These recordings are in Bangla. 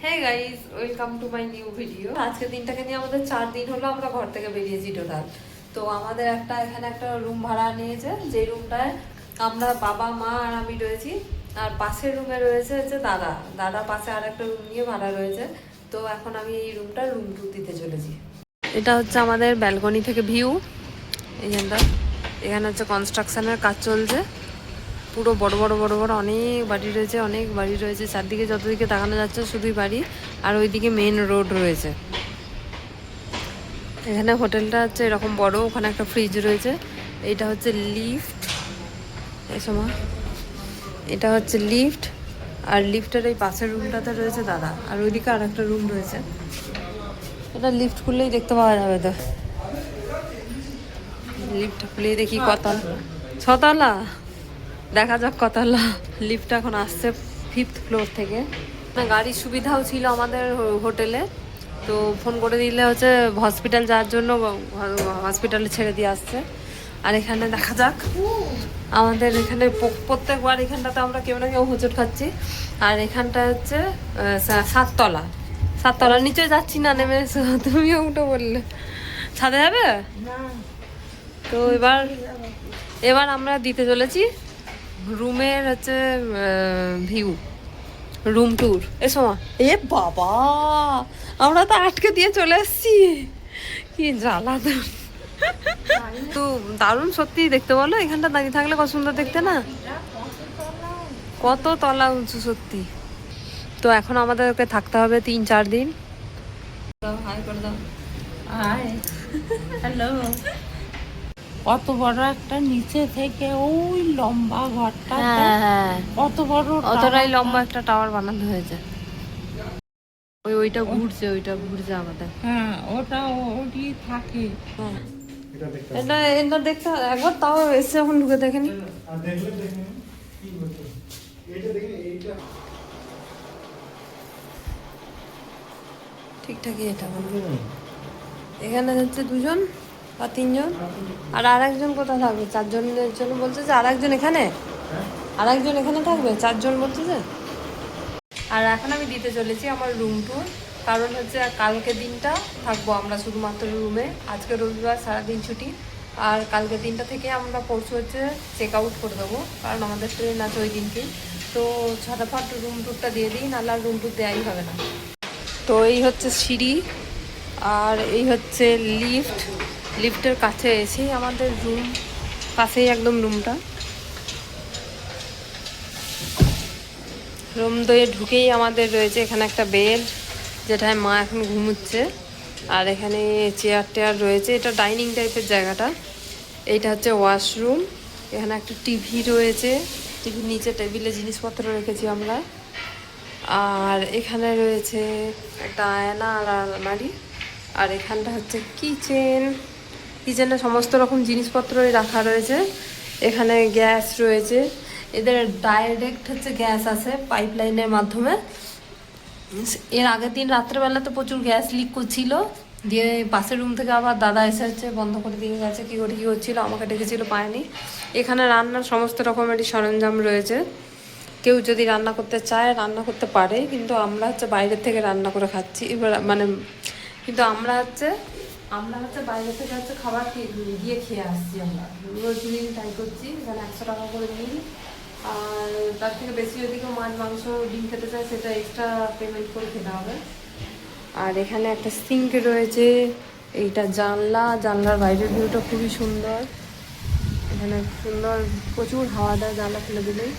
হ্যাঁ guys, welcome to my new video. আজকের দিনটাকে নিয়ে আমাদের 4 দিন হলো আমরা ঘর থেকে বেরিয়েছি টোটাল। তো আমাদের এখানে একটা রুম ভাড়া নিয়েছে, যে রুমটায় আমরা বাবা মা আর আমি রয়েছি। আর পাশের রুমে রয়েছে হচ্ছে দাদা পাশে আর একটা রুম নিয়ে ভাড়া রয়েছে। তো এখন আমি এই রুম টুর দিতে চলেছি। এটা হচ্ছে আমাদের ব্যালকনি থেকে ভিউ। এখানে হচ্ছে কনস্ট্রাকশনের কাজ চলছে। পুরো বড় বড় অনেক বাড়ি রয়েছে চারদিকে, যতদিকে তাকানো যাচ্ছে শুধুই বাড়ি। আর ওইদিকে মেন রোড রয়েছে। এখানে হোটেলটা হচ্ছে এরকম বড়, ওখানে একটা ফ্রিজ রয়েছে। এইটা হচ্ছে লিফট, এই সময় এটা হচ্ছে লিফট। আর লিফটের এই পাশের রুমটাতে রয়েছে দাদা, আর ওইদিকে আর একটা রুম রয়েছে। এটা লিফট খুললেই দেখতে পাওয়া যাবে। তো লিফট খুলেই দেখি কতলা, 6তলা, দেখা যাক কতলা। লিফট এখন আসছে 5th ফ্লোর থেকে। গাড়ির সুবিধাও ছিল আমাদের হোটেলে, তো ফোন করে দিলে হচ্ছে হসপিটাল যাওয়ার জন্য হসপিটালে ছেড়ে দিয়ে আসছে। আর এখানে দেখা যাক, আমাদের এখানে প্রত্যেকবার এখানটাতে আমরা কেউ না কেউ হোঁচট খাচ্ছি। আর এখানটা হচ্ছে 7তলার নিচে যাচ্ছি না, নেমে এসো। তুমিও উঠে বললে ছাদে যাবে। তো এবার আমরা দিতে চলেছি রুমের হচ্ছে ভিউ, রুম ট্যুর। এসো মা। এ বাবা, আমরা তো আটকে দিয়ে চলে এসেছি, কি জ্বালা। তো দারুণ সত্যি দেখতে, বলো এখানটা দাঁড়িয়ে থাকলে কত সুন্দর দেখতে না, কত তলা উঁচু সত্যি। তো এখন আমাদেরকে থাকতে হবে 3-4 দিন। হাই করে দাও। Hi, hello. কত বড় একটা নিচে থেকে ওই লম্বা ঘরটা, হ্যাঁ, কত বড়, অতটাই লম্বা একটা টাওয়ার বানানো হয়েছে। ওইটা ঘুরছে আমাদের। হ্যাঁ, ওটা ওটি থাকে। এটা দেখতে একবার তাও এসে এখন ঢুকে দেখেনি। ঠিকঠাকই এটা এখানে হচ্ছে 2জন বা 3জন। আর আরেকজন কোথায় থাকবে? 4জনের জন্য বলছে যে আরেকজন এখানে থাকবে, 4জন বলছে যে। আর এখন আমি দিতে চলেছি আমার রুম ট্যুর, কারণ হচ্ছে কালকে দিনটা থাকবো আমরা শুধুমাত্র রুমে। আজকে রবিবার, সারাদিন ছুটি। আর কালকে দিনটা থেকে আমরা পরশু হচ্ছে চেক আউট করে দেবো, কারণ আমাদের ট্রেন আছে ওই দিনকেই। তো ঝটাফট রুম ট্যুরটা দিয়ে দিই, নাহলে আর রুম ট্যুর দেওয়াই হবে না। তো এই হচ্ছে সিঁড়ি, আর এই হচ্ছে লিফটের কাছে এসেই আমাদের রুম, পাশেই একদম রুমটা। রুম দিয়ে ঢুকেই আমাদের রয়েছে এখানে একটা বেড, যেটায় মা এখন ঘুমুচ্ছে। আর এখানে চেয়ার টেয়ার রয়েছে, এটা ডাইনিং টাইপের জায়গাটা। এইটা হচ্ছে ওয়াশরুম। এখানে একটা টিভি রয়েছে, টিভির নিচে টেবিলে জিনিসপত্র রেখেছি আমরা। আর এখানে রয়েছে একটা আয়না আর আলমারি। আর এখানটা হচ্ছে কিচেনে সমস্ত রকম জিনিসপত্রই রাখা রয়েছে। এখানে গ্যাস রয়েছে, এদের ডাইরেক্ট হচ্ছে গ্যাস আছে পাইপ লাইনের মাধ্যমে। এর আগের দিন রাত্রেবেলা তো প্রচুর গ্যাস লিক করছিল, দিয়ে পাশের রুম থেকে আবার দাদা এসে হচ্ছে বন্ধ করে দিয়ে গেছে। কী হচ্ছিলো, আমাকে ডেকেছিল, পায়নি। এখানে রান্নার সমস্ত রকমেরই সরঞ্জাম রয়েছে, কেউ যদি রান্না করতে চায় রান্না করতে পারে, কিন্তু আমরা হচ্ছে বাইরের থেকে রান্না করে খাচ্ছি এবার, মানে কিন্তু আমরা হচ্ছে বাইরে থেকে হচ্ছে খাবার গিয়ে খেয়ে আসছি। আমরা রোজ দিন ট্রাই করছি, এখানে 100 টাকা করে নিই। আর তার থেকে বেশি যদি কেউ মাছ মাংস ডিম খেতে চায়, সেটা এক্সট্রা পেমেন্ট করে খেতে হবে। আর এখানে একটা সিঙ্ক রয়েছে, এইটা জানলার বাইরের ভিউটা খুবই সুন্দর। এখানে সুন্দর প্রচুর হাওয়া দেয় জানলা খুলে দিলেই।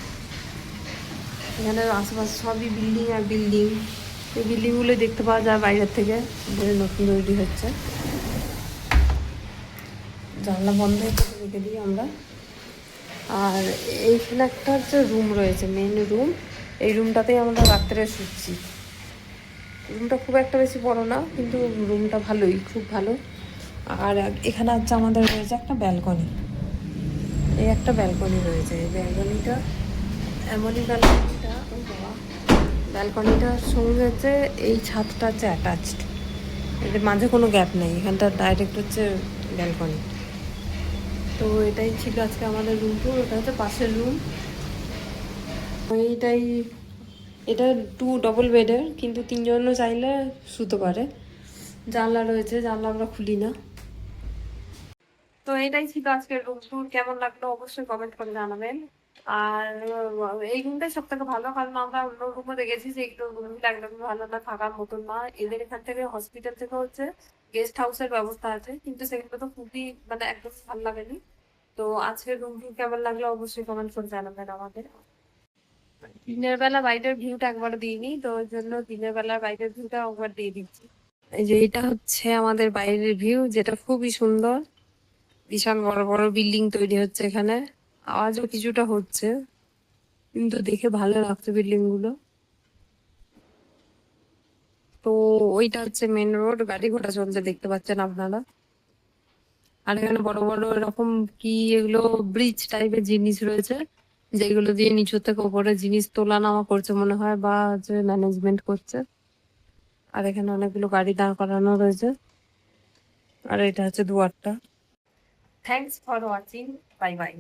এখানে আশেপাশে সবই বিল্ডিং আর বিল্ডিং, এই বিল্ডিংগুলো দেখতে পাওয়া যায় বাইরের থেকে, নতুন তৈরি হচ্ছে। জানলা বন্ধ করে রেখে দিই আমরা। আর এইখানে একটা হচ্ছে রুম রয়েছে, মেন রুম। এই রুমটাতেই আমরা রাত্রে শুচ্ছি। রুমটা খুব একটা বেশি বড় না, কিন্তু রুমটা ভালোই, খুব ভালো। আর এখানে হচ্ছে আমাদের রয়েছে একটা ব্যালকনি, এই একটা ব্যালকনি রয়েছে। এই ব্যালকনিটা এমনই ব্যালকনিটার সঙ্গে হচ্ছে এই ছাদটা হচ্ছে অ্যাটাচড, এদের মাঝে কোনো গ্যাপ নেই, এখানটা ডাইরেক্ট হচ্ছে ব্যালকনি। তো এটাই ছিল আজকে আমাদের রুম টুর। ওটা হচ্ছে পাশের রুম। এটা ডবল বেডের, কিন্তু তিনজনও চাইলে শুতে পারে। জানলা রয়েছে, জানলা আমরা খুলি না। তো এটাই ছিল আজকের রুম ট্যুর। কেমন লাগলো অবশ্যই কমেন্ট করে জানাবেন। আর এই রুমটাই সব থেকে ভালো, কারণ আমরা অন্য রুমও দেখেছি যে একটু রুমটা একদমই ভালো না, থাকার মতন না। এদের এখান থেকে হসপিটাল থেকে হচ্ছে গেস্ট হাউসের ব্যবস্থা আছে, কিন্তু সেগুলো তো খুবই মানে একদম ভালো লাগেনি। তো আজকের রুম ট্যুর কেমন লাগলো অবশ্যই কমেন্ট করে জানাবেন আমাদের। দিনের বেলা বাইরের ভিউটা একবার দিইনি, তো ওই জন্য দিনের বেলা বাইরের ভিউটা একবার দিয়ে দিচ্ছি। এই যে এটা হচ্ছে আমাদের বাইরের ভিউ, যেটা খুবই সুন্দর। বিশাল বড় বড় বিল্ডিং তৈরি হচ্ছে এখানে, আওয়াজও কিছুটা হচ্ছে, কিন্তু দেখে ভালো লাগছে বিল্ডিং গুলো। তো ওইটা হচ্ছে মেন রোড, গাড়ি ঘোড়া চলছে দেখতে পাচ্ছেন আপনারা। আর এখানে বড় বড় এরকম কি এগুলো ব্রিজ টাইপের জিনিস রয়েছে, যেগুলো দিয়ে নিচু থেকে উপরে জিনিস তোলা নামা করছে মনে হয়, বা যে ম্যানেজমেন্ট করছে। আর এখানে অনেকগুলো গাড়ি দাঁড় করানো রয়েছে। আর এটা হচ্ছে দুয়ারটা। Thanks for watching, bye by.